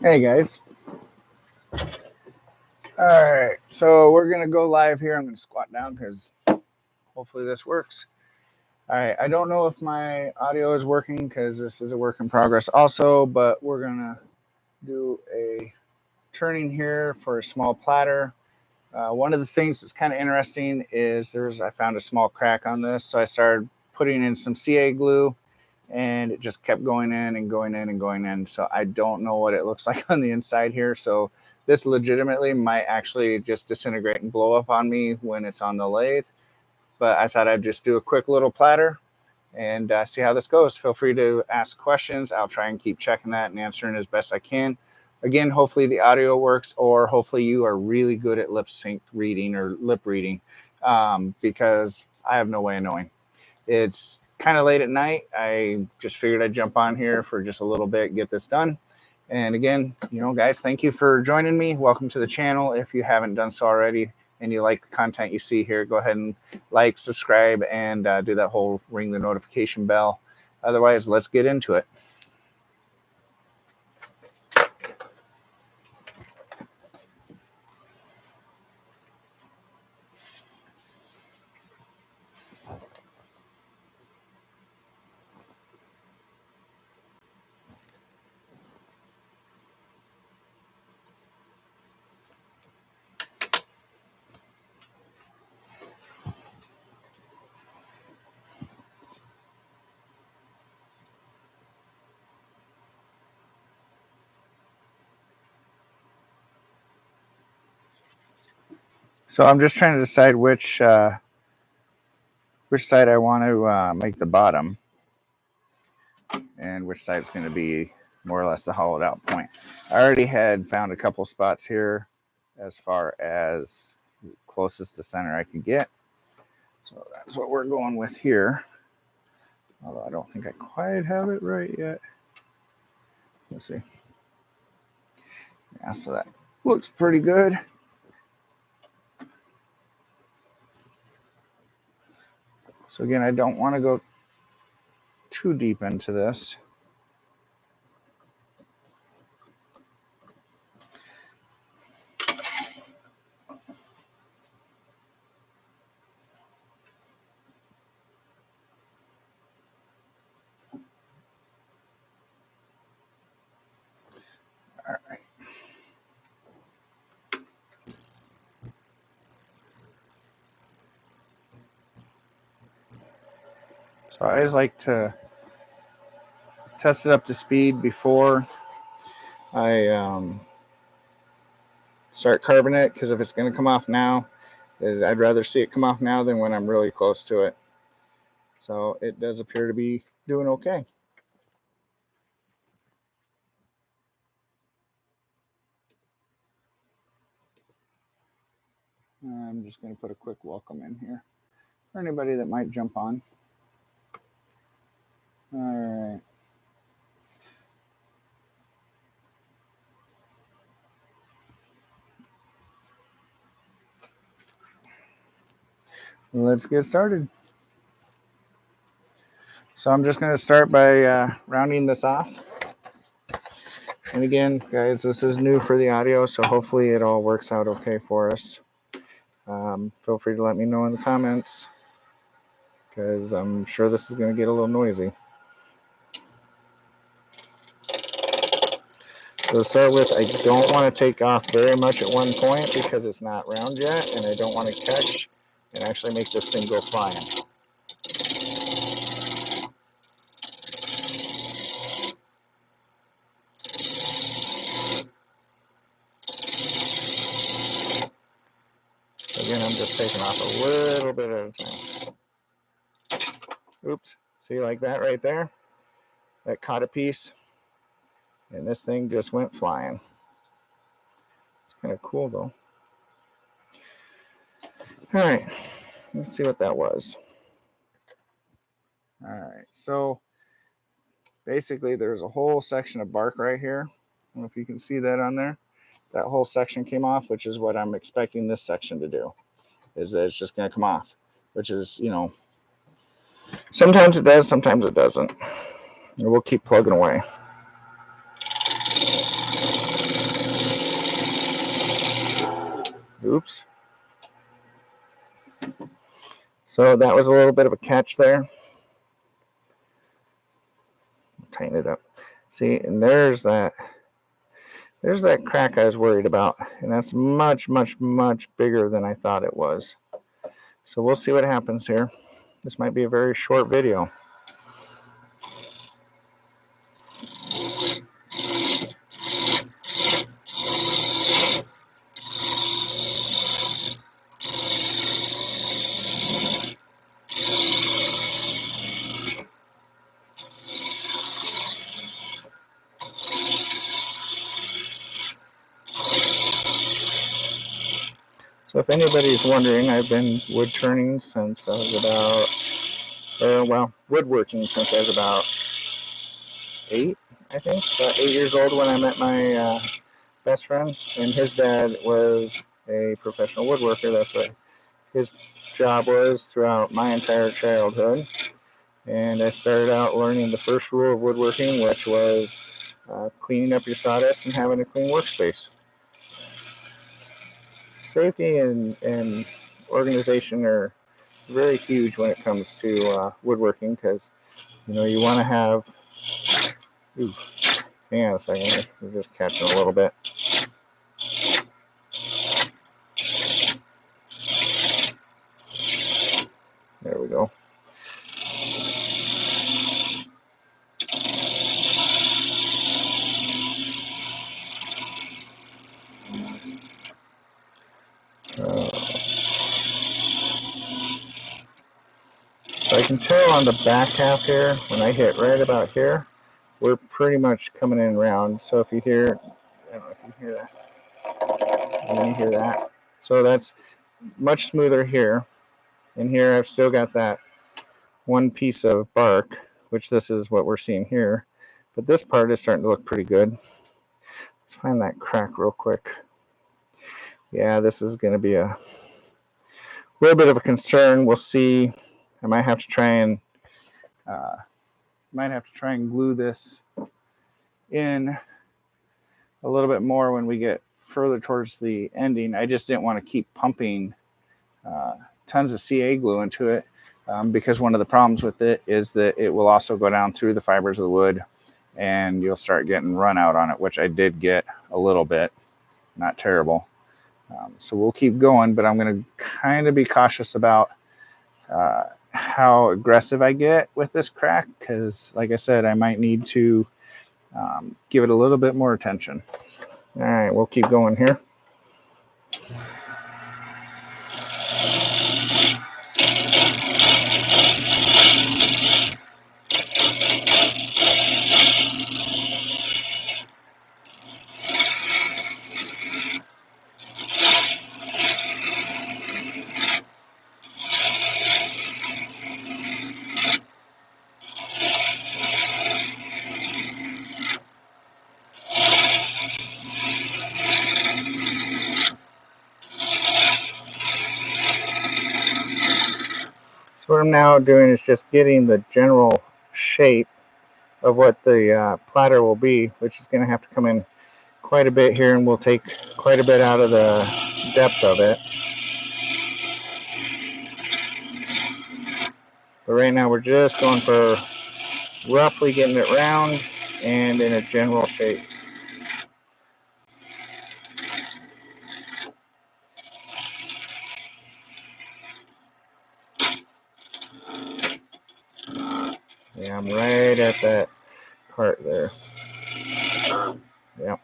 Hey guys. All right, so we're gonna go live here. I'm gonna squat down because hopefully this works. All right, I don't know if my audio is working because this is a work in progress also, but we're gonna do a turning here for a small platter. One of the things that's kind of interesting is I found a small crack on this, so I started putting in some CA glue, and it just kept going in and going in and going in. So I don't know what it looks like on the inside here. So this legitimately might actually just disintegrate and blow up on me when it's on the lathe. But I thought I'd just do a quick little platter and see how this goes. Feel free to ask questions. I'll try and keep checking that and answering as best I can. Again, hopefully the audio works, or hopefully you are really good at lip sync reading or lip reading, because I have no way of knowing. It's kind of late at night. I just figured I'd jump on here for just a little bit, get this done. And again, guys, thank you for joining me. Welcome to the channel. If you haven't done so already and you like the content you see here, go ahead and like, subscribe, and do that whole ring the notification bell. Otherwise, let's get into it. So I'm just trying to decide which side I want to make the bottom, and which side is going to be more or less the hollowed out point. I already had found a couple spots here as far as closest to center I could get. So that's what we're going with here. Although I don't think I quite have it right yet. Let's see. Yeah, so that looks pretty good. So again, I don't want to go too deep into this. All right. So I always like to test it up to speed before I start carving it, because if it's going to come off now, I'd rather see it come off now than when I'm really close to it. So it does appear to be doing okay. I'm just going to put a quick welcome in here for anybody that might jump on. All right. Let's get started. So I'm just going to start by rounding this off. And again, guys, this is new for the audio, so hopefully it all works out okay for us. Feel free to let me know in the comments, because I'm sure this is going to get a little noisy. So to start with, I don't want to take off very much at one point because it's not round yet, and I don't want to catch and actually make this thing go flying. Again, I'm just taking off a little bit at a time. Oops, see, like that right there? That caught a piece, and this thing just went flying. It's kind of cool though. All right, let's see what that was. All right, so basically there's a whole section of bark right here. I don't know if you can see that on there. That whole section came off, which is what I'm expecting this section to do, is that it's just going to come off, which is, sometimes it does, sometimes it doesn't. And we'll keep plugging away. Oops. So that was a little bit of a catch there. Tighten it up. See, and there's that crack I was worried about, and that's much, much, much bigger than I thought it was. So we'll see what happens here. This might be a very short video. So if anybody's wondering, I've been wood turning since I was woodworking since I was about 8, I think. About 8 years old when I met my best friend, and his dad was a professional woodworker. That's what his job was throughout my entire childhood. And I started out learning the first rule of woodworking, which was cleaning up your sawdust and having a clean workspace. Safety and organization are very huge when it comes to woodworking, because you want to have. Ooh, hang on a second here. We're just catching a little bit. There we go. So I can tell on the back half here, when I hit right about here, we're pretty much coming in round. So if you hear, I don't know if you hear that. And you hear that. So that's much smoother here. And here I've still got that one piece of bark, which this is what we're seeing here. But this part is starting to look pretty good. Let's find that crack real quick. Yeah, this is going to be a little bit of a concern. We'll see. I might have to try and glue this in a little bit more when we get further towards the ending. I just didn't want to keep pumping tons of CA glue into it, because one of the problems with it is that it will also go down through the fibers of the wood, and you'll start getting run out on it, which I did get a little bit, not terrible. So we'll keep going, but I'm going to kind of be cautious about how aggressive I get with this crack, because like I said, I might need to give it a little bit more attention. All right, we'll keep going here. So what I'm now doing is just getting the general shape of what the platter will be, which is going to have to come in quite a bit here, and we'll take quite a bit out of the depth of it. But right now we're just going for roughly getting it round and in a general shape. Yeah, I'm right at that part there. Yep. Yeah.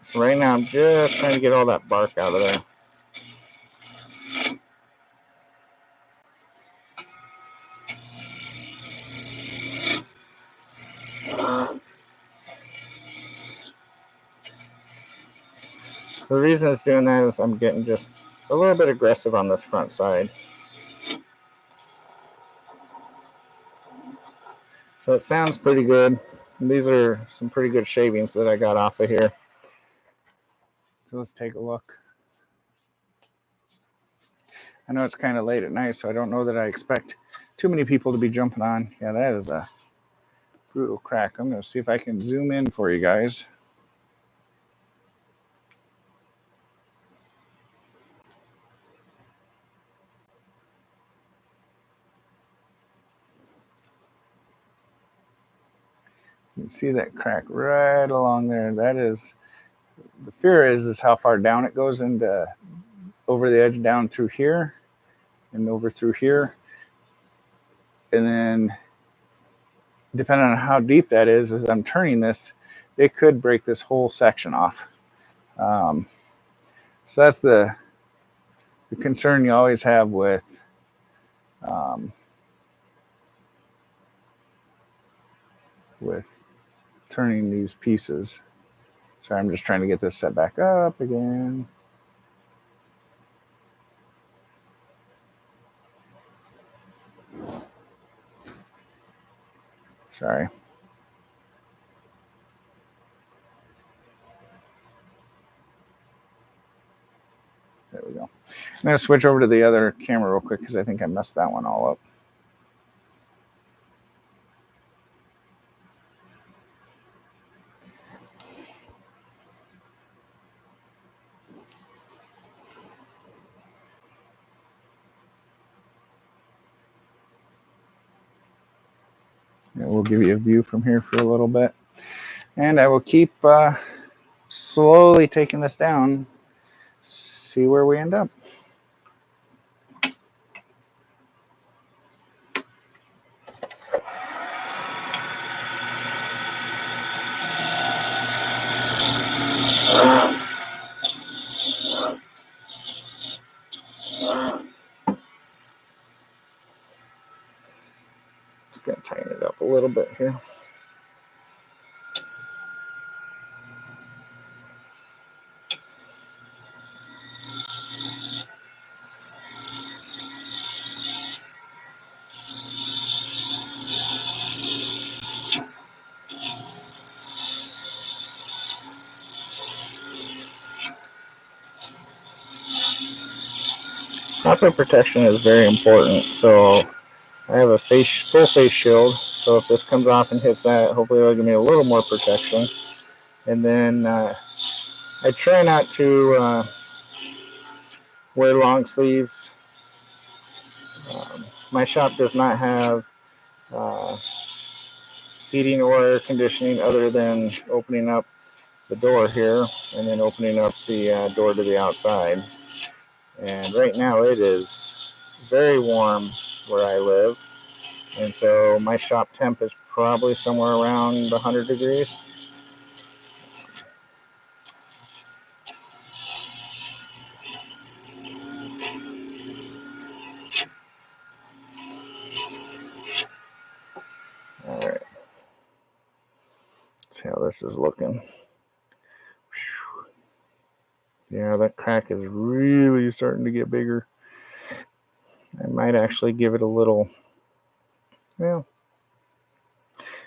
So right now I'm just trying to get all that bark out of there. So the reason it's doing that is I'm getting just a little bit aggressive on this front side. So it sounds pretty good. And these are some pretty good shavings that I got off of here. So let's take a look. I know it's kind of late at night, so I don't know that I expect too many people to be jumping on. Yeah, that is a brutal crack. I'm going to see if I can zoom in for you guys. You can see that crack right along there. That is, the fear is how far down it goes into over the edge down through here and over through here. And then depending on how deep that is, as I'm turning this, it could break this whole section off. So that's the concern you always have with turning these pieces. Sorry, I'm just trying to get this set back up again. Sorry. There we go. I'm going to switch over to the other camera real quick because I think I messed that one all up. And we'll give you a view from here for a little bit. And I will keep slowly taking this down, see where we end up. Just going to tighten it up a little bit here. Cockpit protection is very important. So I have a full face shield. So if this comes off and hits that, hopefully it'll give me a little more protection. And then I try not to wear long sleeves. My shop does not have heating or air conditioning other than opening up the door here and then opening up the door to the outside. And right now it is very warm where I live. And so my shop temp is probably somewhere around 100 degrees. All right. Let's see how this is looking. Yeah, that crack is really starting to get bigger. I might actually give it a little, well,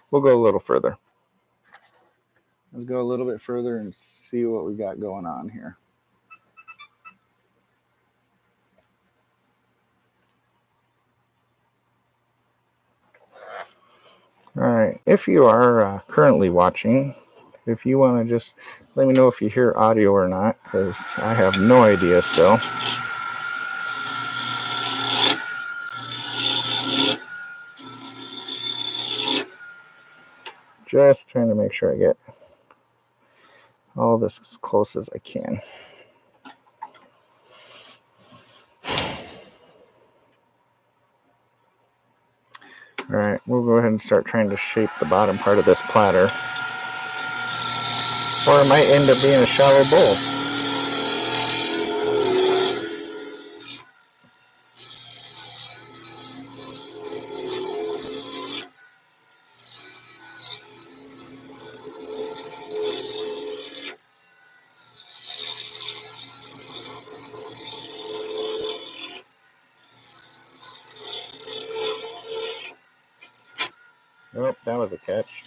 we'll go a little further. Let's go a little bit further and see what we got going on here. All right, if you are currently watching, if you want to just let me know if you hear audio or not, because I have no idea still. Just trying to make sure I get all this as close as I can. All right, we'll go ahead and start trying to shape the bottom part of this platter. Or it might end up being a shallow bowl. Oh, that was a catch.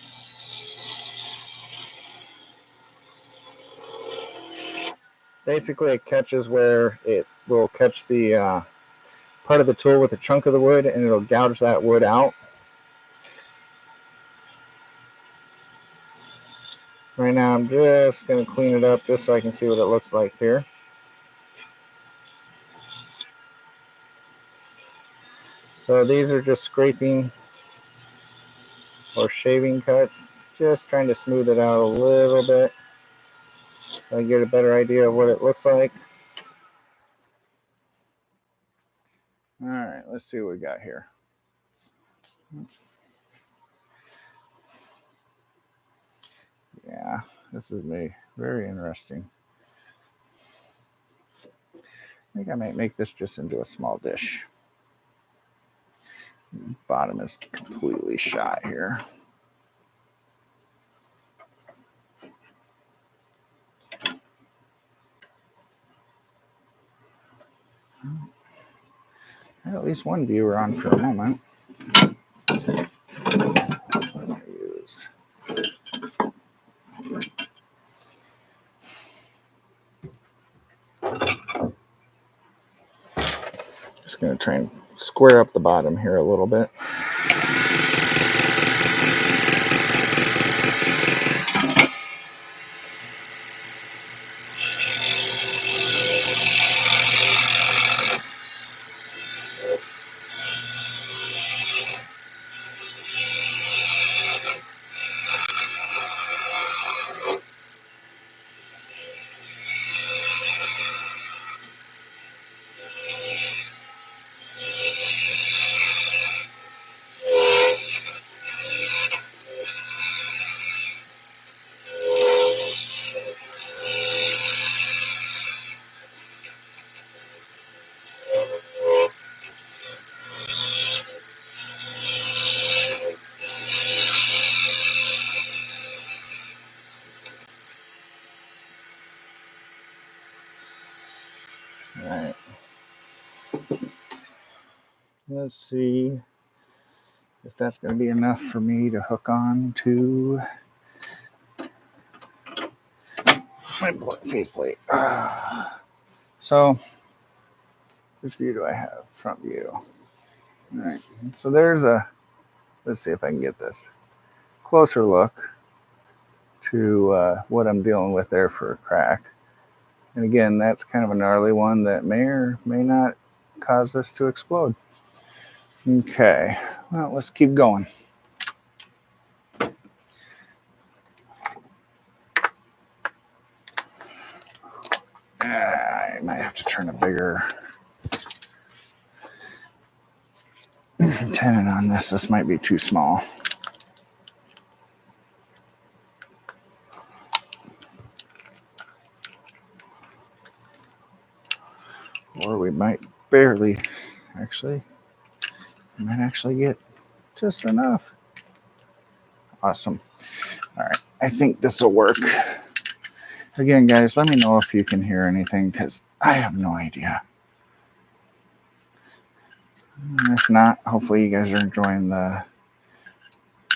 Basically, it catches where it will catch the part of the tool with a chunk of the wood, and it'll gouge that wood out. Right now I'm just going to clean it up just so I can see what it looks like here. So these are just scraping or shaving cuts, just trying to smooth it out a little bit so I get a better idea of what it looks like. All right, let's see what we got here. Yeah, this is very interesting. I think I might make this just into a small dish. Bottom is completely shot here. I had at least one viewer on for a moment. Just going to try and square up the bottom here a little bit. All right. Let's see if that's going to be enough for me to hook on to my faceplate. So, which view do I have? Front view. All right. So there's let's see if I can get this closer look to what I'm dealing with there for a crack. And again, that's kind of a gnarly one that may or may not cause this to explode. Okay, well, let's keep going. I might have to turn a bigger tenon on this. This might be too small. Or we might barely, actually, we might actually get just enough. Awesome. All right, I think this will work. Again, guys, let me know if you can hear anything, because I have no idea. If not, hopefully you guys are enjoying the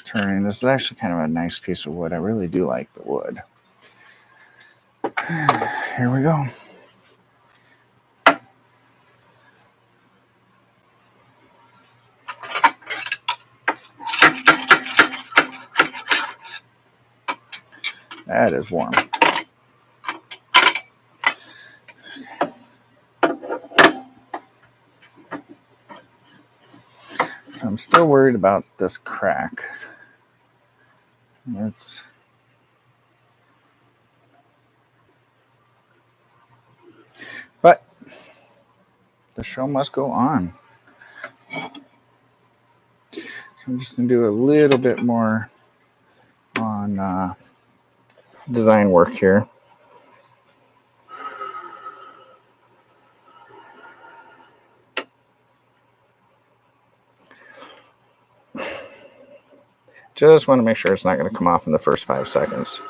turning. This is actually kind of a nice piece of wood. I really do like the wood. Here we go. That is warm. So I'm still worried about this crack. But the show must go on. So I'm just going to do a little bit more on design work here. Just want to make sure it's not going to come off in the first 5 seconds.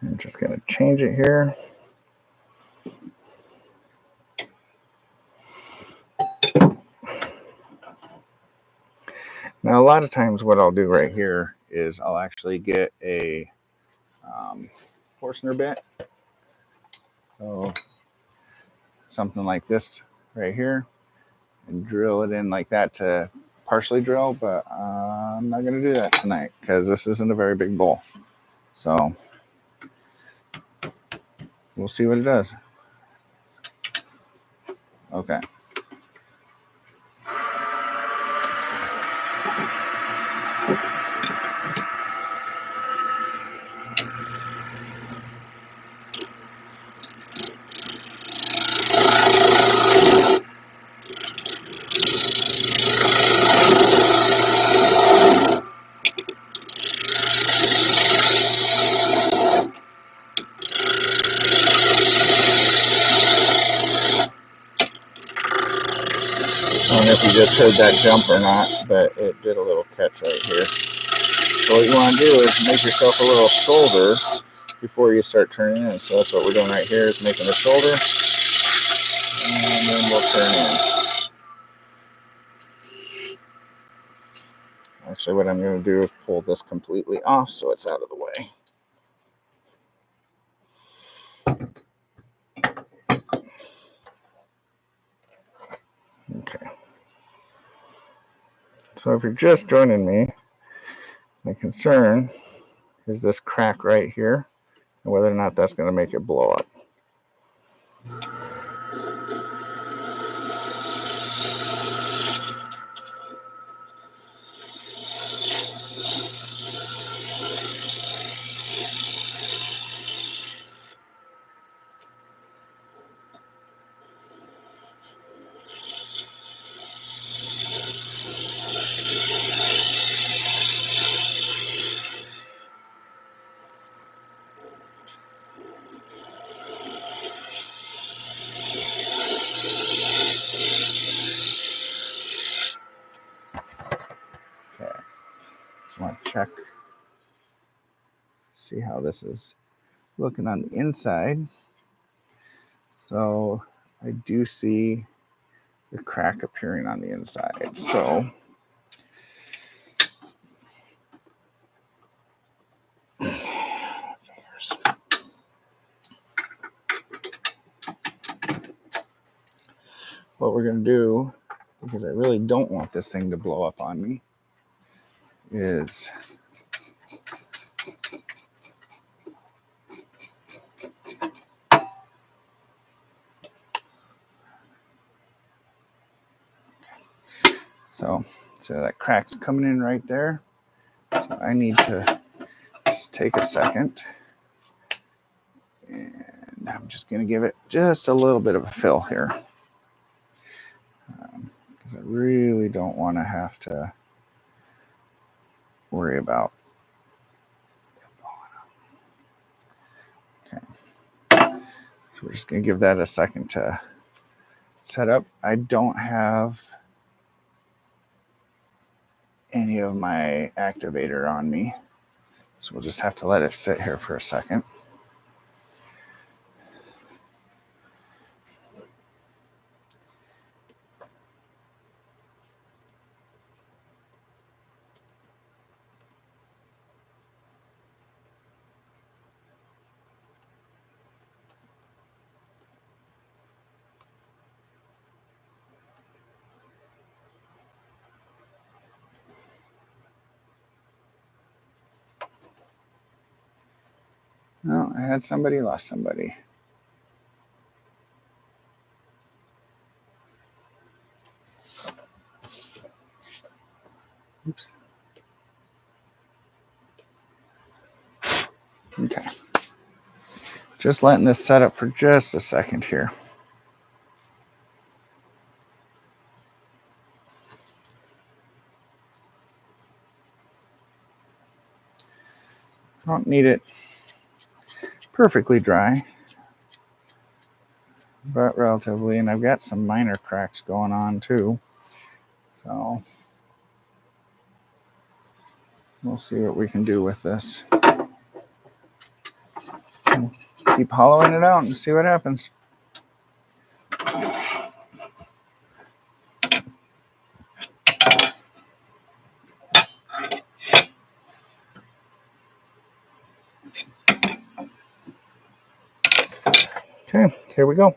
I'm just going to change it here. Now, a lot of times what I'll do right here is I'll actually get a Forstner bit. So something like this right here, and drill it in like that to partially drill, but I'm not going to do that tonight because this isn't a very big bowl. So we'll see what it does. Okay. I don't know if you just heard that jump or not, but it did a little catch right here. So what you want to do is make yourself a little shoulder before you start turning in. So that's what we're doing right here, is making a shoulder, and then we'll turn in. Actually, what I'm going to do is pull this completely off so it's out of the way. Okay. So if you're just joining me, my concern is this crack right here, and whether or not that's going to make it blow up. Okay. Just want to check, see how this is looking on the inside. So I do see the crack appearing on the inside. So what we're going to do, because I really don't want this thing to blow up on me, is so that crack's coming in right there. So I need to just take a second, and I'm just going to give it just a little bit of a fill here, because I really don't want to have to worry about it blowing up. Okay, so we're just going to give that a second to set up. I don't have any of my activator on me, so we'll just have to let it sit here for a second. No, I had somebody, lost somebody. Oops. Okay. Just letting this set up for just a second here. Don't need it perfectly dry, but relatively, and I've got some minor cracks going on too. So we'll see what we can do with this. keep hollowing it out and see what happens. Okay, here we go.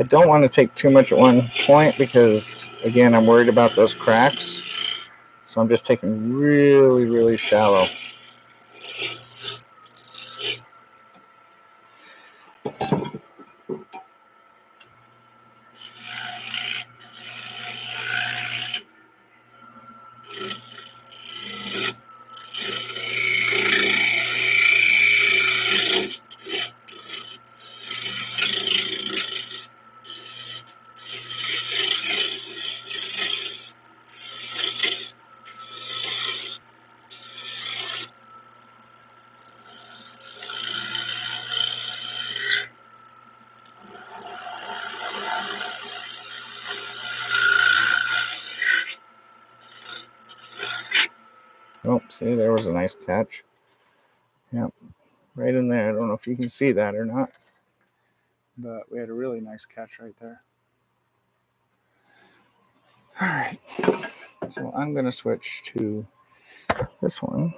I don't want to take too much at one point because, again, I'm worried about those cracks. So I'm just taking really, really shallow. Oh, see, there was a nice catch. Yep, right in there. I don't know if you can see that or not, but we had a really nice catch right there. All right, so I'm going to switch to this one.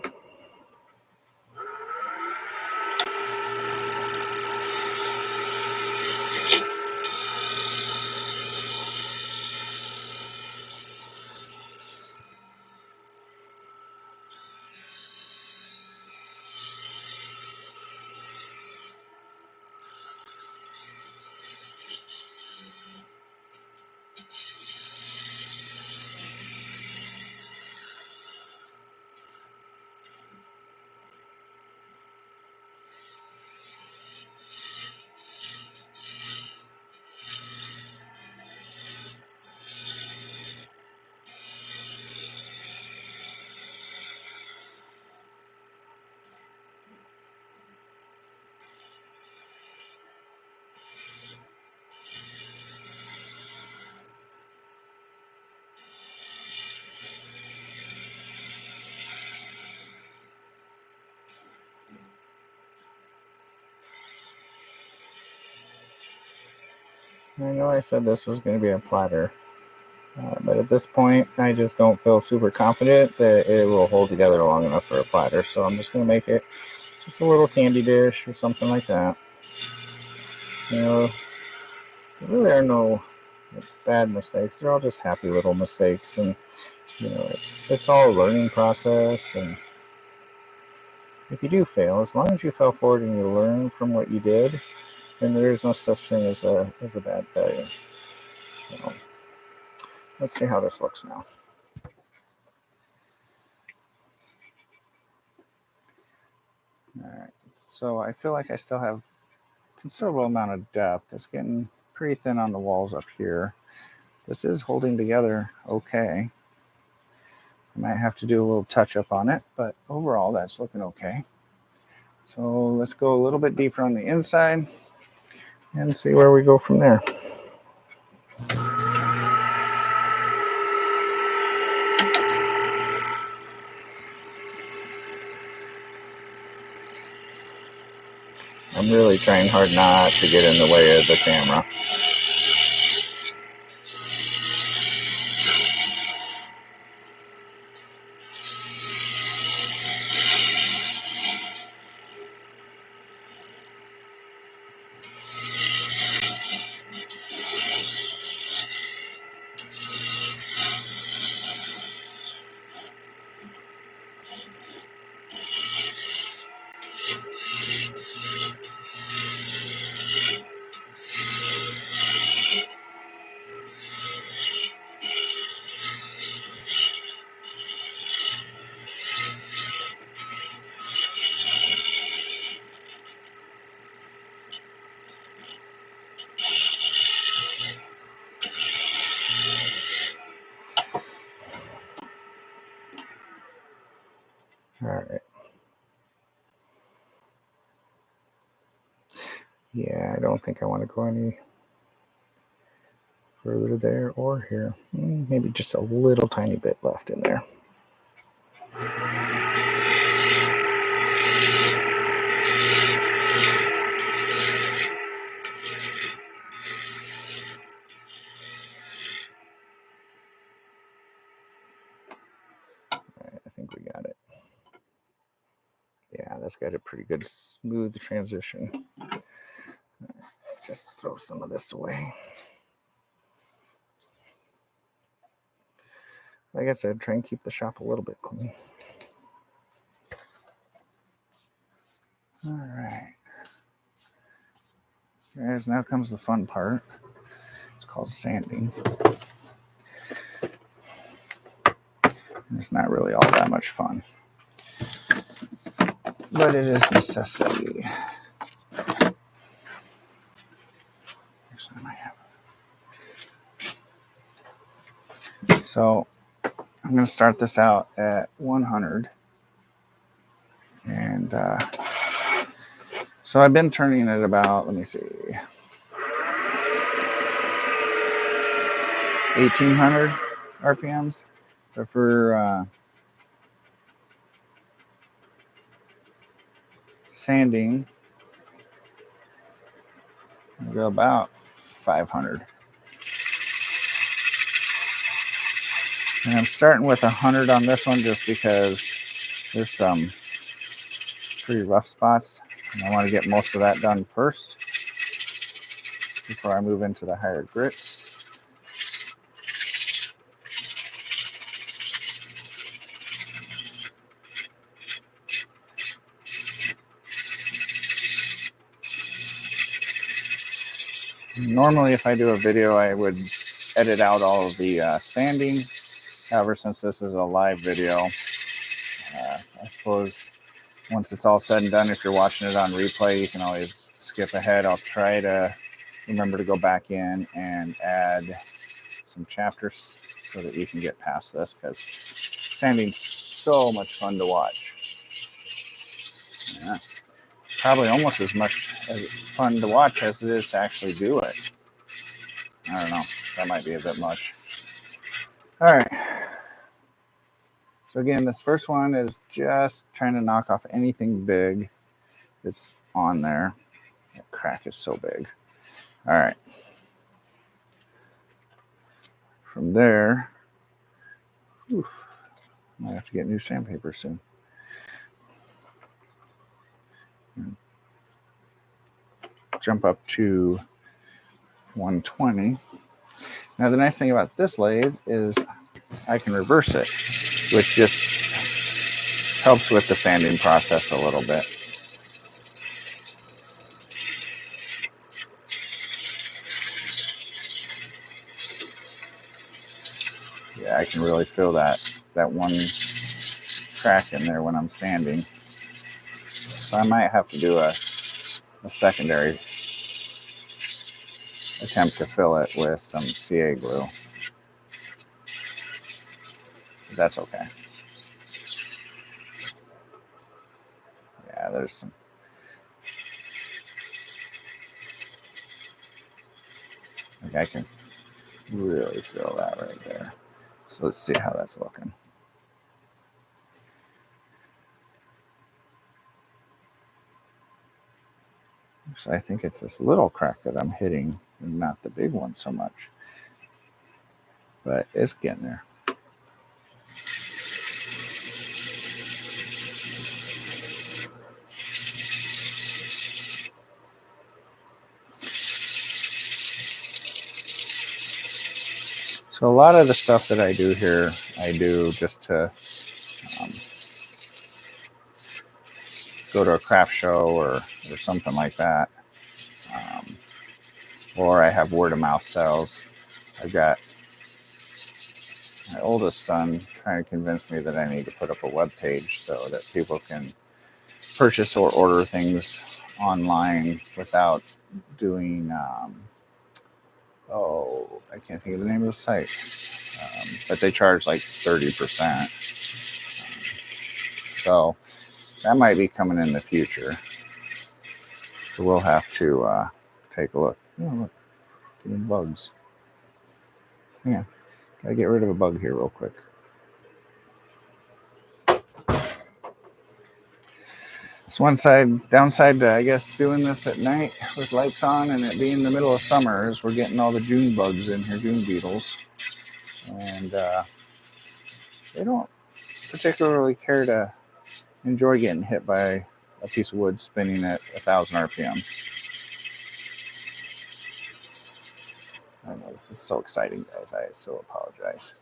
I know I said this was going to be a platter, but at this point, I just don't feel super confident that it will hold together long enough for a platter. So I'm just going to make it just a little candy dish or something like that. You know, there really are no bad mistakes. They're all just happy little mistakes, and you know, it's all a learning process. And if you do fail, as long as you fell forward and you learn from what you did, then there is no such thing as a bad failure. So, let's see how this looks now. All right, so I feel like I still have a considerable amount of depth. It's getting pretty thin on the walls up here. This is holding together okay. I might have to do a little touch up on it, but overall that's looking okay. So let's go a little bit deeper on the inside and see where we go from there. I'm really trying hard not to get in the way of the camera. Yeah, I don't think I want to go any further there or here. Maybe just a little tiny bit left in there. I think we got it. Yeah, that's got a pretty good smooth transition. Just throw some of this away. Like I said, try and keep the shop a little bit clean. All right. Guys, now comes the fun part. It's called sanding. It's not really all that much fun, but it is necessity. So I'm going to start this out at 100. And so I've been turning it about, let me see, 1800 RPMs. So for sanding, I'll go about 500. And I'm starting with 100 on this one just because there's some pretty rough spots. And I want to get most of that done first before I move into the higher grits. Normally, if I do a video, I would edit out all of the sanding. However, since this is a live video, I suppose once it's all said and done, if you're watching it on replay, you can always skip ahead. I'll try to remember to go back in and add some chapters so that you can get past this, because sanding's so much fun to watch. Yeah. Probably almost as much as fun to watch as it is to actually do it. I don't know. That might be a bit much. All right. So again, this first one is just trying to knock off anything big that's on there. That crack is so big. All right. From there, I might have to get new sandpaper soon. Jump up to 120. Now, the nice thing about this lathe is I can reverse it, which just helps with the sanding process a little bit. Yeah, I can really feel that one crack in there when I'm sanding. So I might have to do a secondary attempt to fill it with some CA glue. That's okay. Yeah, there's some. I can really feel that right there. So let's see how that's looking. So I think it's this little crack that I'm hitting, and not the big one so much. But it's getting there. So a lot of the stuff that I do here, I do just to go to a craft show or something like that. Or I have word of mouth sales. I've got my oldest son trying to convince me that I need to put up a web page so that people can purchase or order things online without doing, I can't think of the name of the site, but they charge like 30%. So that might be coming in the future. So we'll have to take a look. Oh, look, getting bugs. Yeah, gotta get rid of a bug here real quick. So one downside to, I guess, doing this at night with lights on and it being the middle of summer is we're getting all the June bugs in here, June beetles. And they don't particularly care to enjoy getting hit by a piece of wood spinning at 1,000 RPMs. I know this is so exciting, guys. I so apologize.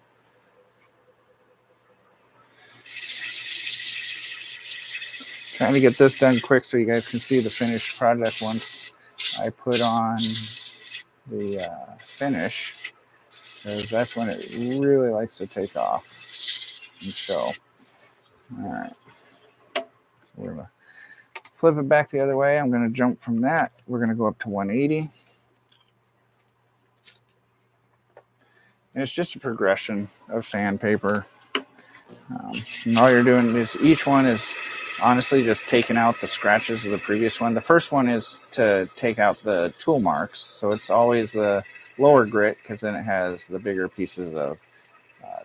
Trying to get this done quick so you guys can see the finished project once I put on the finish, because that's when it really likes to take off and show. All right, so we're gonna flip it back the other way. I'm gonna jump from that. We're gonna go up to 180. And it's just a progression of sandpaper. And all you're doing is each one is honestly just taking out the scratches of the previous one. The first one is to take out the tool marks. So it's always the lower grit because then it has the bigger pieces of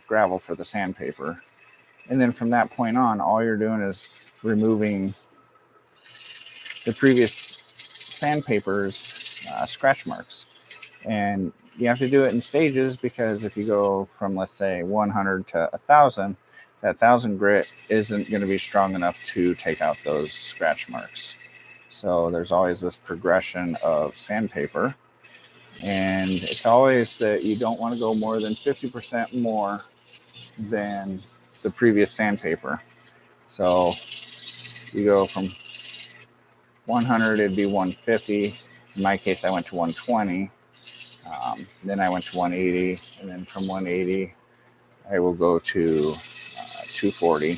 gravel for the sandpaper. And then from that point on, all you're doing is removing the previous sandpaper's scratch marks. And you have to do it in stages because if you go from, let's say, 100 to 1,000, that 1,000 grit isn't going to be strong enough to take out those scratch marks. So there's always this progression of sandpaper. And it's always that you don't want to go more than 50% more than the previous sandpaper. So you go from 100, it'd be 150. In my case, I went to 120. Then I went to 180, and then from 180, I will go to 240,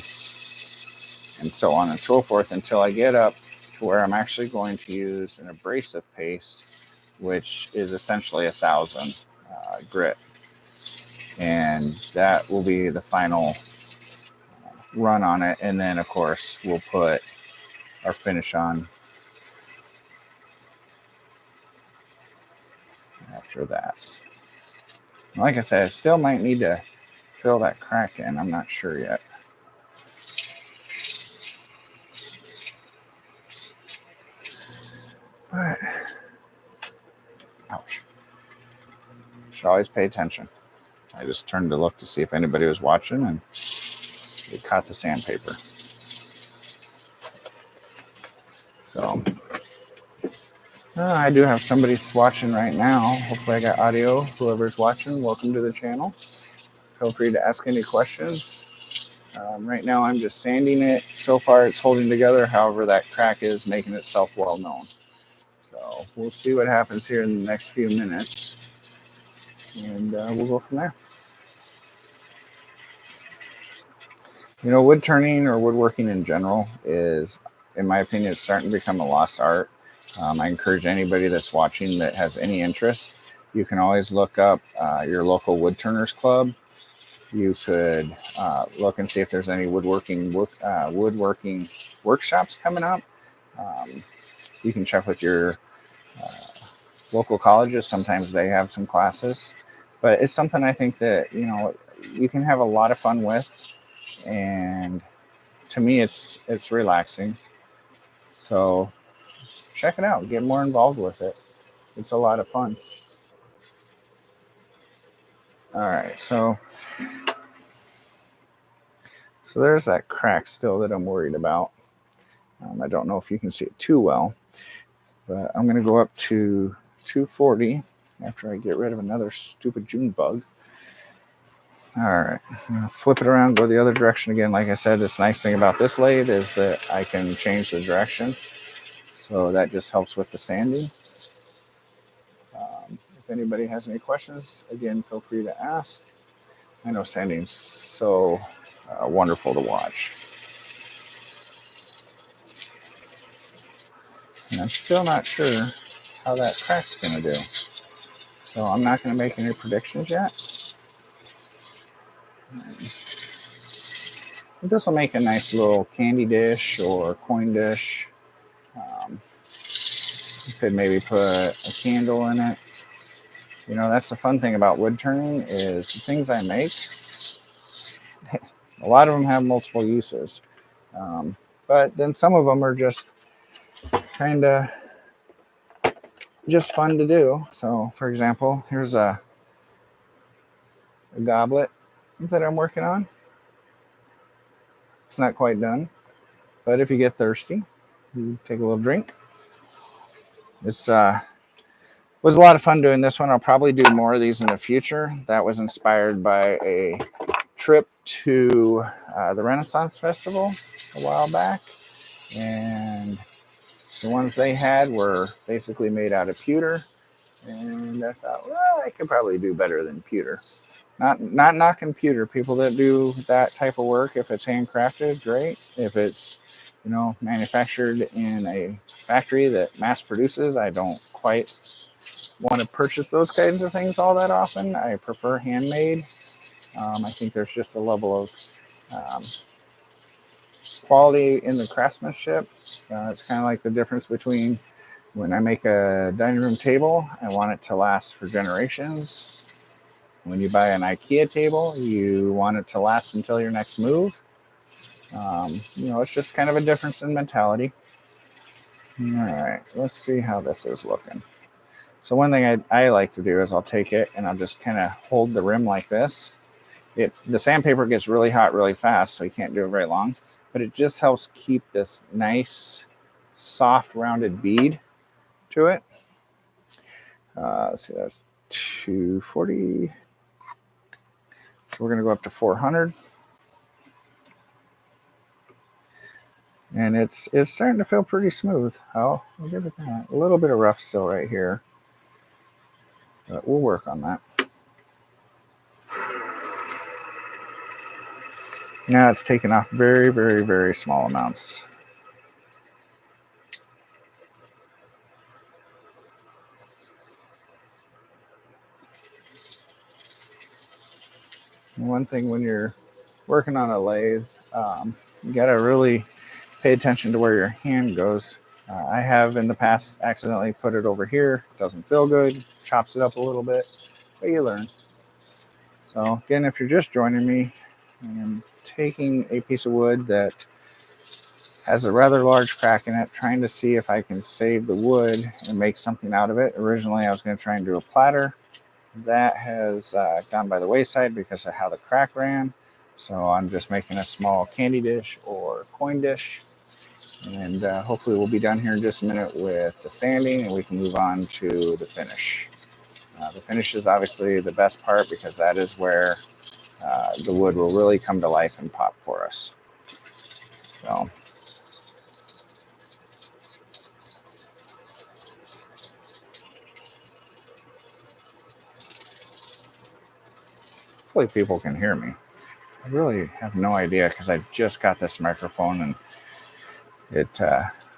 and so on and so forth until I get up to where I'm actually going to use an abrasive paste, which is essentially 1,000 grit. And that will be the final run on it. And then, of course, we'll put our finish on after that. Like I said, I still might need to fill that crack in. I'm not sure yet. But, ouch. Should always pay attention. I just turned to look to see if anybody was watching, and they caught the sandpaper. So, I do have somebody watching right now. Hopefully I got audio. Whoever's watching, welcome to the channel. Feel free to ask any questions. Right now I'm just sanding it. So far it's holding together. However, that crack is making itself well known. So we'll see what happens here in the next few minutes. And we'll go from there. You know, wood turning or woodworking in general is, in my opinion, it's starting to become a lost art. I encourage anybody that's watching that has any interest, you can always look up your local woodturners club. You could look and see if there's any woodworking workshops coming up. You can check with your local colleges. Sometimes they have some classes, but it's something I think that, you know, you can have a lot of fun with. And to me, it's relaxing. So check it out. Get more involved with it. It's a lot of fun. All right, so there's that crack still that I'm worried about. I don't know if you can see it too well, but I'm going to go up to 240 after I get rid of another stupid June bug. All right, I'm going to flip it around, go the other direction again. Like I said, this nice thing about this lathe is that I can change the direction. So that just helps with the sanding. If anybody has any questions, again, feel free to ask. I know sanding's so wonderful to watch. And I'm still not sure how that crack's going to do. So I'm not going to make any predictions yet. This will make a nice little candy dish or coin dish. You could maybe put a candle in it. You know, that's the fun thing about wood turning is the things I make, a lot of them have multiple uses. But then some of them are just kind of just fun to do. So, for example, here's a goblet that I'm working on. It's not quite done, but if you get thirsty, you take a little drink. It's was a lot of fun doing this one. I'll probably do more of these in the future. That was inspired by a trip to the Renaissance Festival a while back, and the ones they had were basically made out of pewter, and I thought, well, I could probably do better than pewter. Not knocking pewter. People that do that type of work, if it's handcrafted, great. If it's, you know, manufactured in a factory that mass produces, I don't quite want to purchase those kinds of things all that often. I prefer handmade. I think there's just a level of quality in the craftsmanship. It's kind of like the difference between when I make a dining room table, I want it to last for generations. When you buy an IKEA table, you want it to last until your next move. You know, it's just kind of a difference in mentality. All right, let's see how this is looking. So one thing I like to do is I'll take it and I'll just kind of hold the rim like this. The sandpaper gets really hot really fast, so you can't do it very long. But it just helps keep this nice, soft, rounded bead to it. Let's see, that's 240. So we're going to go up to 400. And it's starting to feel pretty smooth. I'll give it that. A little bit of rough still right here. But we'll work on that. Now it's taken off very, very, very small amounts. One thing when you're working on a lathe, you got to really pay attention to where your hand goes. I have in the past accidentally put it over here. It doesn't feel good, chops it up a little bit, but you learn. So again, if you're just joining me, I'm taking a piece of wood that has a rather large crack in it, trying to see if I can save the wood and make something out of it. Originally, I was going to try and do a platter. That has gone by the wayside because of how the crack ran. So I'm just making a small candy dish or coin dish. And hopefully we'll be done here in just a minute with the sanding and we can move on to the finish. The finish is obviously the best part because that is where the wood will really come to life and pop for us. So hopefully people can hear me. I really have no idea because I just got this microphone and it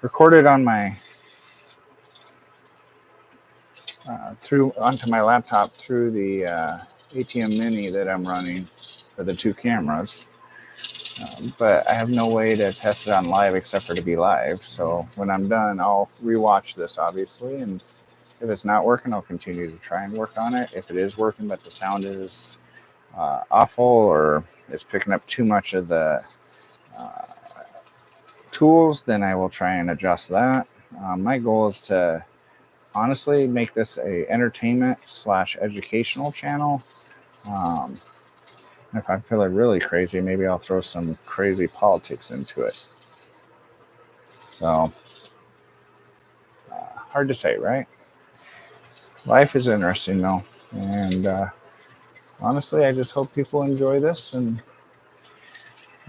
recorded on my through onto my laptop through the ATM Mini that I'm running for the two cameras. But I have no way to test it on live except for to be live. So when I'm done, I'll rewatch this obviously, and if it's not working, I'll continue to try and work on it. If it is working, but the sound is awful or is picking up too much of the tools, then I will try and adjust that. My goal is to honestly make this a entertainment / educational channel. If I feel it really crazy, maybe I'll throw some crazy politics into it. So hard to say, right? Life is interesting though, and honestly, I just hope people enjoy this and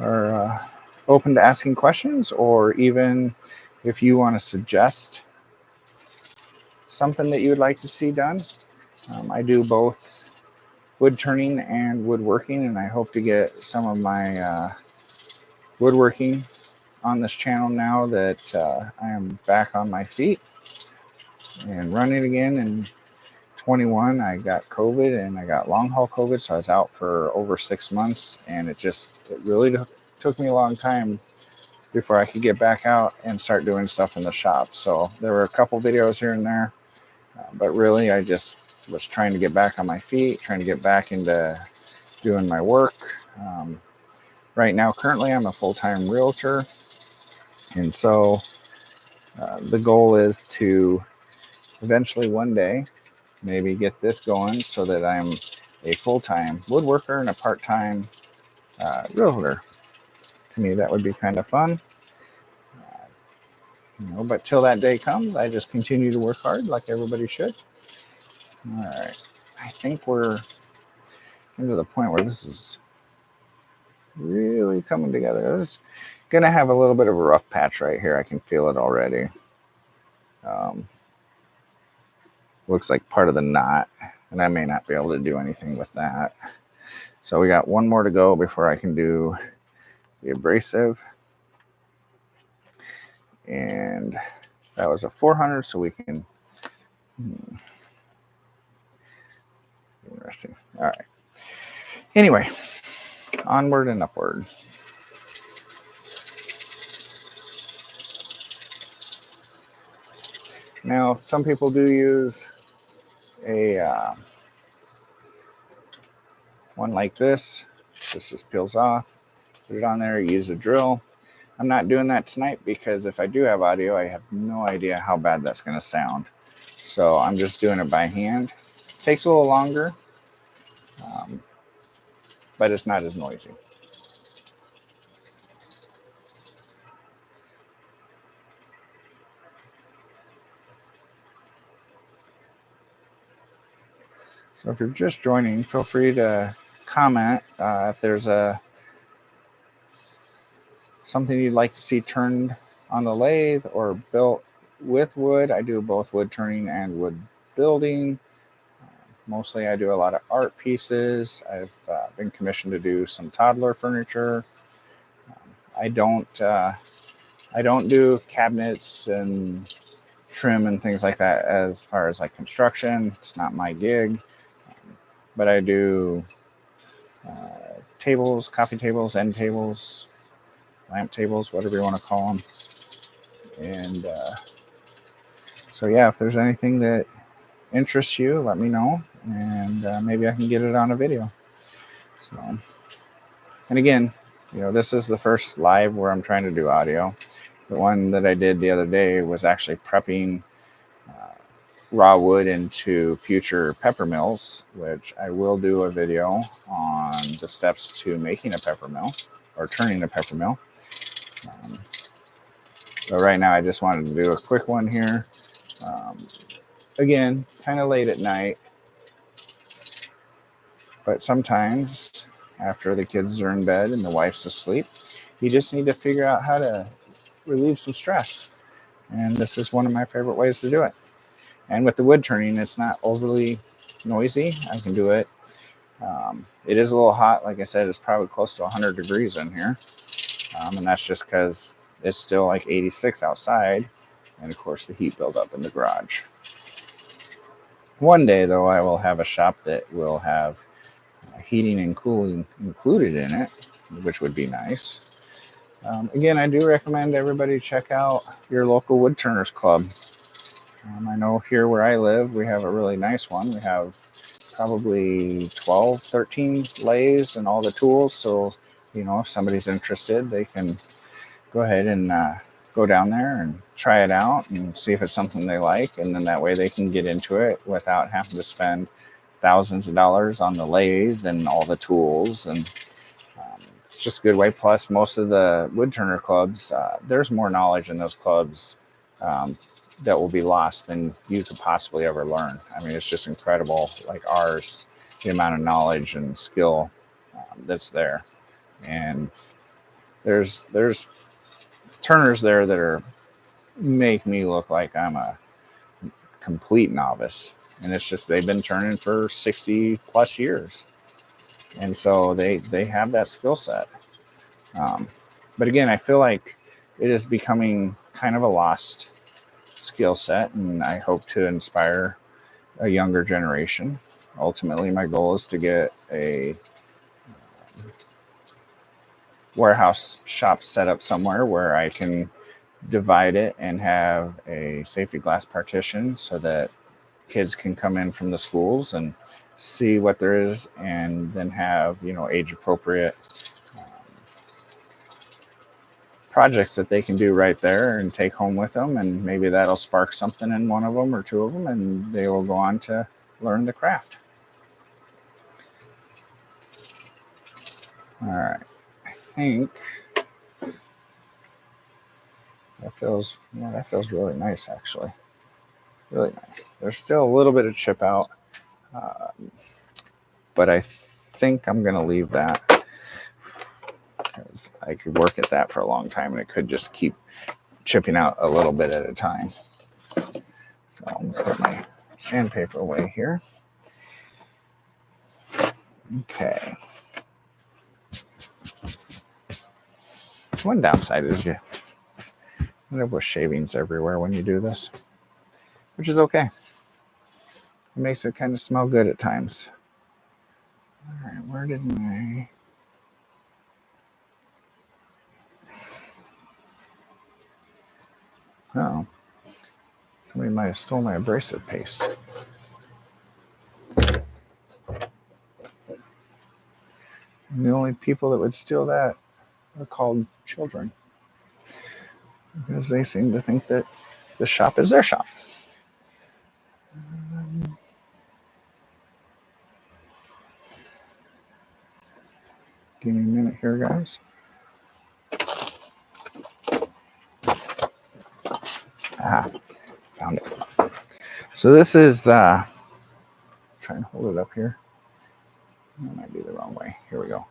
are open to asking questions, or even if you want to suggest something that you would like to see done. I do both wood turning and woodworking, and I hope to get some of my woodworking on this channel now that I am back on my feet and running again. In 21, I got COVID and I got long haul COVID, so I was out for over 6 months, and it really took me a long time before I could get back out and start doing stuff in the shop. So there were a couple videos here and there, but really I just was trying to get back on my feet, trying to get back into doing my work. Right now, currently, I'm a full-time realtor, and so the goal is to eventually one day maybe get this going so that I'm a full-time woodworker and a part-time realtor. To me, that would be kind of fun. But till that day comes, I just continue to work hard like everybody should. All right. I think we're into the point where this is really coming together. It's going to have a little bit of a rough patch right here. I can feel it already. Looks like part of the knot, and I may not be able to do anything with that. So we got one more to go before I can do the abrasive. And that was a 400, so we can... Interesting. All right. Anyway, onward and upward. Now, some people do use a one like this. This just peels off. Put it on there, use a drill. I'm not doing that tonight because if I do have audio, I have no idea how bad that's going to sound. So I'm just doing it by hand. Takes a little longer, but it's not as noisy. So if you're just joining, feel free to comment if there's something you'd like to see turned on the lathe or built with wood. I do both wood turning and wood building. Mostly I do a lot of art pieces. I've been commissioned to do some toddler furniture. I don't do cabinets and trim and things like that as far as like construction. It's not my gig. But I do tables, coffee tables, end tables, lamp tables, whatever you want to call them. And so yeah, if there's anything that interests you, let me know, and maybe I can get it on a video. So, and again, this is the first live where I'm trying to do audio. The one that I did the other day was actually prepping raw wood into future pepper mills, which I will do a video on the steps to making a pepper mill or turning a pepper mill. But right now I just wanted to do a quick one here. Again, kind of late at night, but sometimes after the kids are in bed and the wife's asleep, you just need to figure out how to relieve some stress. And this is one of my favorite ways to do it. And with the wood turning, it's not overly noisy. I can do it. It is a little hot. Like I said, it's probably close to 100 degrees in here. And that's just because it's still like 86 outside. And of course, the heat buildup in the garage. One day, though, I will have a shop that will have heating and cooling included in it, which would be nice. Again, I do recommend everybody check out your local Woodturners Club. I know here where I live, we have a really nice one. We have probably 12, 13 lathes and all the tools. So, if somebody's interested, they can go ahead and go down there and try it out and see if it's something they like. And then that way they can get into it without having to spend thousands of dollars on the lathe and all the tools. And it's just a good way. Plus, most of the woodturner clubs, there's more knowledge in those clubs that will be lost than you could possibly ever learn. I mean, it's just incredible, like ours, the amount of knowledge and skill that's there. And there's turners there that make me look like I'm a complete novice. And it's just they've been turning for 60 plus years. And so they have that skill set. But again, I feel like it is becoming kind of a lost skill set, and I hope to inspire a younger generation. Ultimately, my goal is to get a warehouse shop set up somewhere where I can divide it and have a safety glass partition so that kids can come in from the schools and see what there is, and then have, age appropriate projects that they can do right there and take home with them, and maybe that'll spark something in one of them or two of them, and they will go on to learn the craft. All right, I think that feels really nice, actually. Really nice. There's still a little bit of chip out, but I think I'm going to leave that because I could work at that for a long time, and it could just keep chipping out a little bit at a time. So I'm going to put my sandpaper away here. Okay. One downside is you end up with shavings everywhere when you do this, which is okay. It makes it kind of smell good at times. All right, where did my... Oh, somebody might have stole my abrasive paste. And the only people that would steal that are called children, because they seem to think that the shop is their shop. Give me a minute here, guys. Found it. So this is, try and hold it up here. That might be the wrong way. Here we go.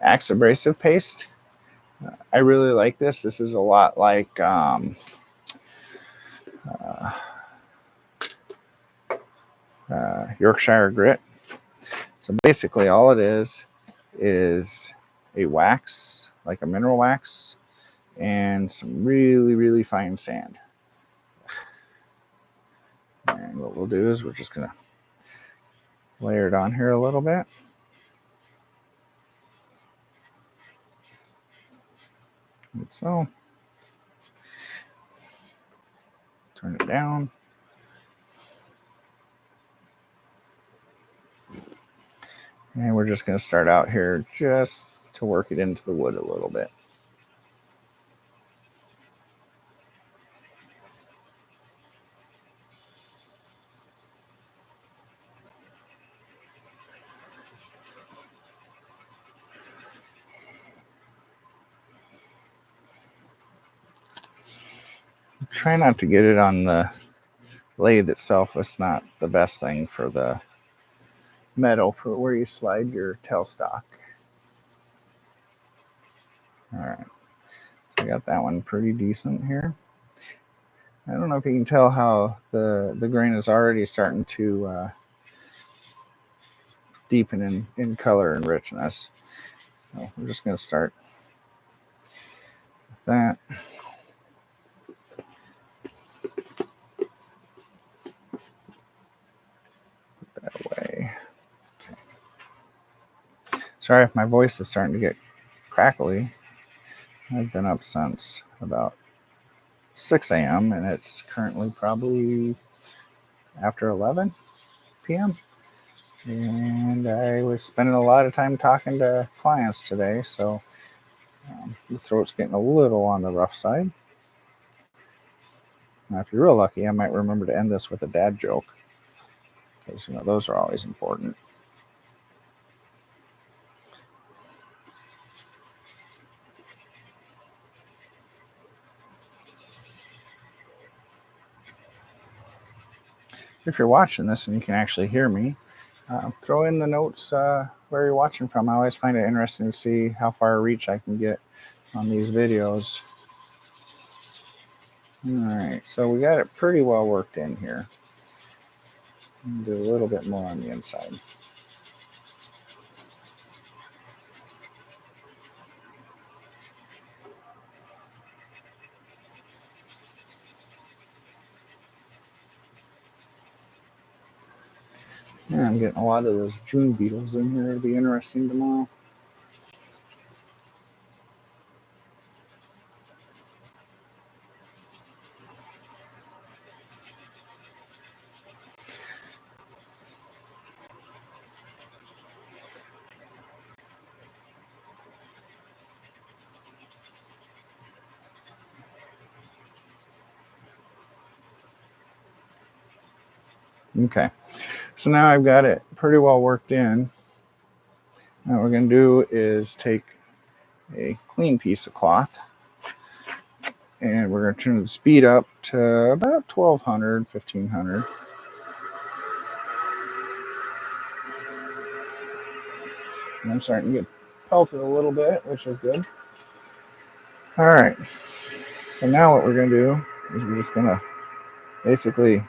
Axe abrasive paste. I really like this. This is a lot like Yorkshire grit. So basically all it is a wax, like a mineral wax, and some really, really fine sand. And what we'll do is we're just going to layer it on here a little bit. Like so. Turn it down. And we're just going to start out here just to work it into the wood a little bit. Try not to get it on the lathe itself. It's not the best thing for the metal for where you slide your tailstock. All right, so I got that one pretty decent here. I don't know if you can tell how the grain is already starting to deepen in color and richness. So we're just going to start with that. Put that away. Okay. Sorry if my voice is starting to get crackly. I've been up since about 6 a.m. and it's currently probably after 11 p.m. And I was spending a lot of time talking to clients today, so the throat's getting a little on the rough side. Now, if you're real lucky, I might remember to end this with a dad joke, because those are always important. If you're watching this and you can actually hear me, throw in the notes where you're watching from. I always find it interesting to see how far reach I can get on these videos. All right, so we got it pretty well worked in here. Do a little bit more on the inside. Yeah, I'm getting a lot of those June beetles in here. It'll be interesting tomorrow. Okay, so now I've got it pretty well worked in. Now what we're going to do is take a clean piece of cloth, and we're going to turn the speed up to about 1200, 1500. And I'm starting to get pelted a little bit, which is good. All right, so now what we're going to do is we're just going to basically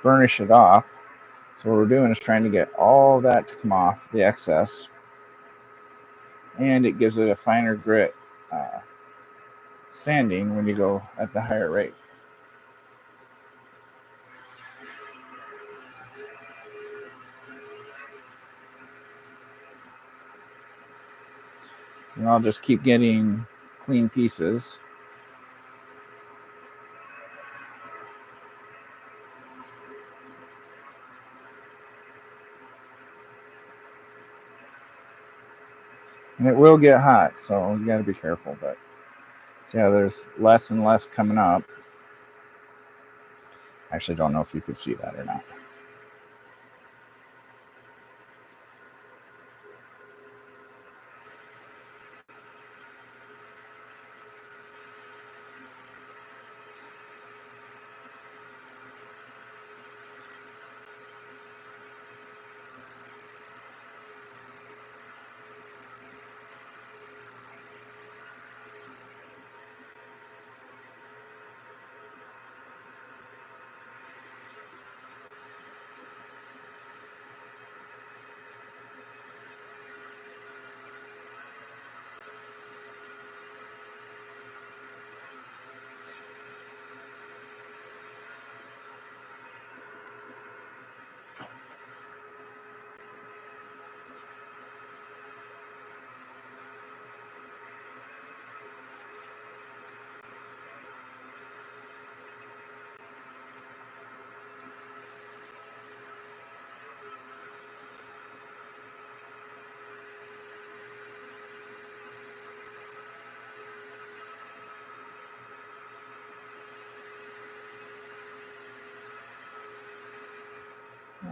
burnish it off. So what we're doing is trying to get all that to come off, the excess, and it gives it a finer grit sanding when you go at the higher rate. And I'll just keep getting clean pieces. And it will get hot, so you got to be careful. But see how there's less and less coming up. I actually don't know if you could see that or not.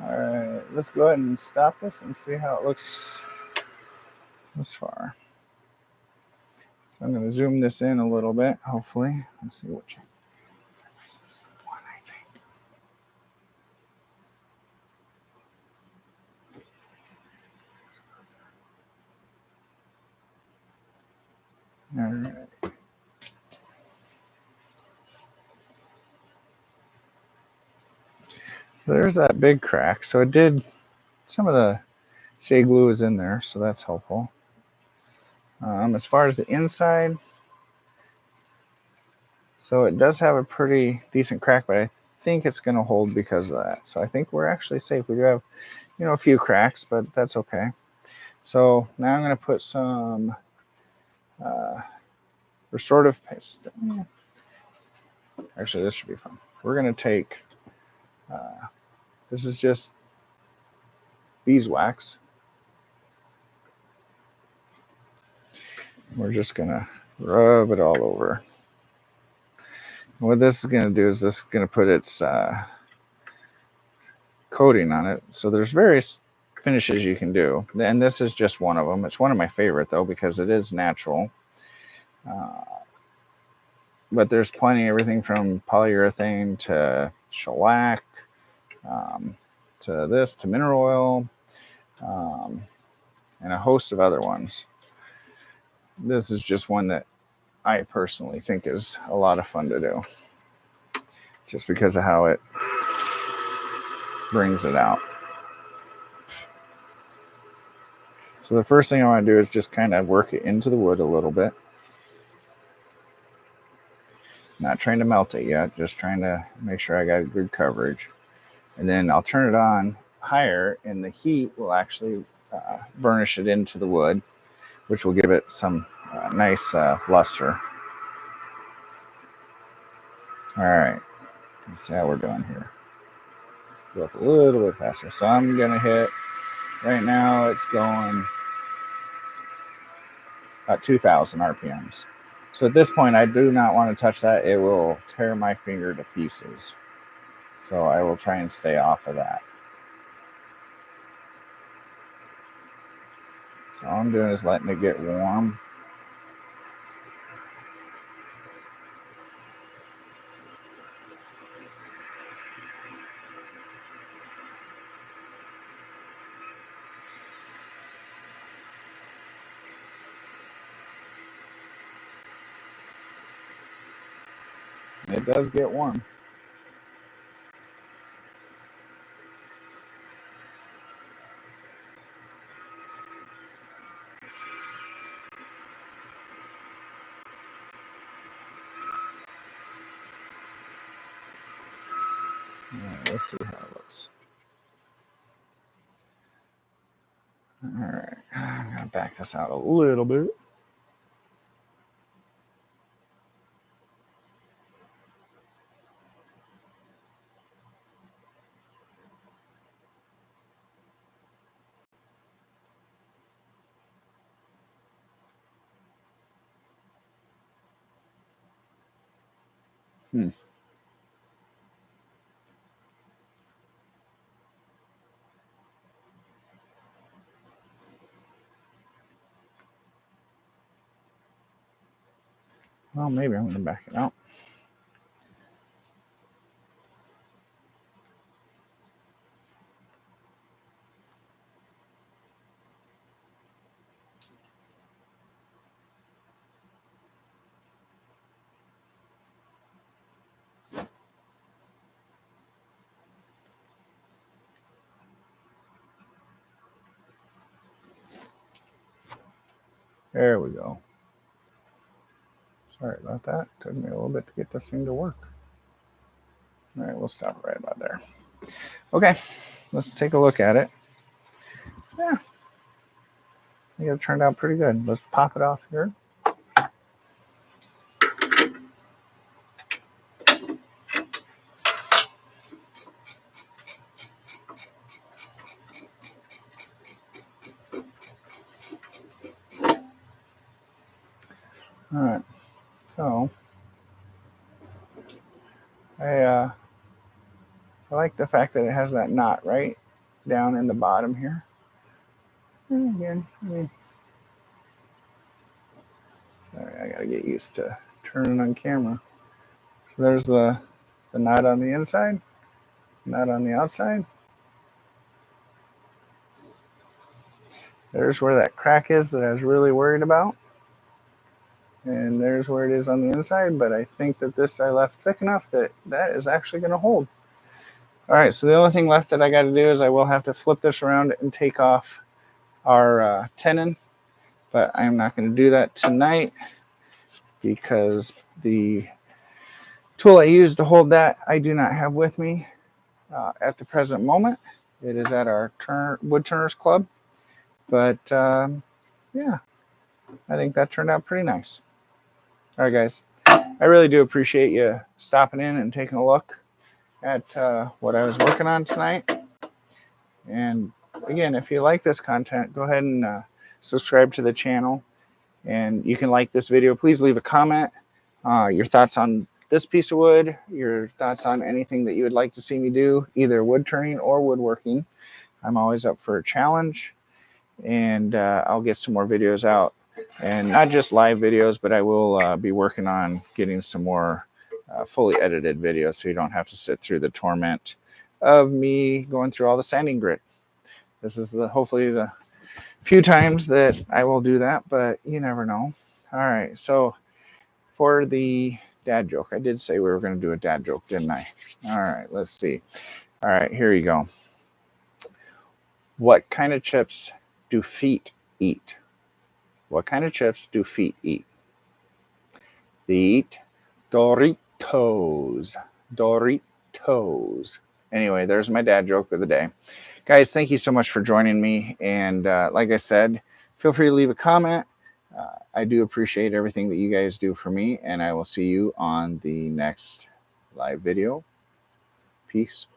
All right, let's go ahead and stop this and see how it looks this far. So I'm going to zoom this in a little bit, hopefully. Let's see which one I think. All right. So there's that big crack. So it did, some of the say glue is in there, so that's helpful. As far as the inside, so it does have a pretty decent crack, but I think it's going to hold because of that. So I think we're actually safe. We do have, a few cracks, but that's okay. So now I'm going to put some restorative paste. Actually, this should be fun. We're going to take, this is just beeswax. We're just going to rub it all over. What this is going to do is this is going to put its coating on it. So there's various finishes you can do, and this is just one of them. It's one of my favorite though because it is natural. But there's plenty, everything from polyurethane to shellac, to this, to mineral oil, and a host of other ones. This is just one that I personally think is a lot of fun to do, just because of how it brings it out. So the first thing I want to do is just kind of work it into the wood a little bit. Not trying to melt it yet, just trying to make sure I got good coverage. And then I'll turn it on higher, and the heat will actually burnish it into the wood, which will give it some nice luster. All right, let's see how we're doing here. Go up a little bit faster. So I'm going to hit, right now it's going at 2,000 RPMs. So at this point, I do not want to touch that. It will tear my finger to pieces. So I will try and stay off of that. So all I'm doing is letting it get warm. It does get warm. All right, let's see how it looks. All right, I'm going to back this out a little bit. Well, maybe I'm going to back it out. There we go. Sorry about that. Took me a little bit to get this thing to work. All right, we'll stop right about there. Okay, let's take a look at it. Yeah, I think it turned out pretty good. Let's pop it off here. All right, so I like the fact that it has that knot right down in the bottom here. And again, sorry, I gotta get used to turning on camera. So there's the knot on the inside, knot on the outside. There's where that crack is that I was really worried about. And there's where it is on the inside, but I think that this I left thick enough that that is actually going to hold. All right, so the only thing left that I got to do is I will have to flip this around and take off our tenon, but I'm not going to do that tonight because the tool I used to hold that I do not have with me at the present moment. It is at our Woodturners Club, but yeah, I think that turned out pretty nice. All right, guys, I really do appreciate you stopping in and taking a look at what I was working on tonight. And again, if you like this content, go ahead and subscribe to the channel. And you can like this video. Please leave a comment, your thoughts on this piece of wood, your thoughts on anything that you would like to see me do, either wood turning or woodworking. I'm always up for a challenge, and I'll get some more videos out. And not just live videos, but I will be working on getting some more fully edited videos so you don't have to sit through the torment of me going through all the sanding grit. This is hopefully the few times that I will do that, but you never know. All right, so for the dad joke, I did say we were going to do a dad joke, didn't I? All right, let's see. All right, here you go. What kind of chips do feet eat? What kind of chips do feet eat? They eat Doritos. Doritos. Anyway, there's my dad joke of the day. Guys, thank you so much for joining me. And like I said, feel free to leave a comment. I do appreciate everything that you guys do for me. And I will see you on the next live video. Peace.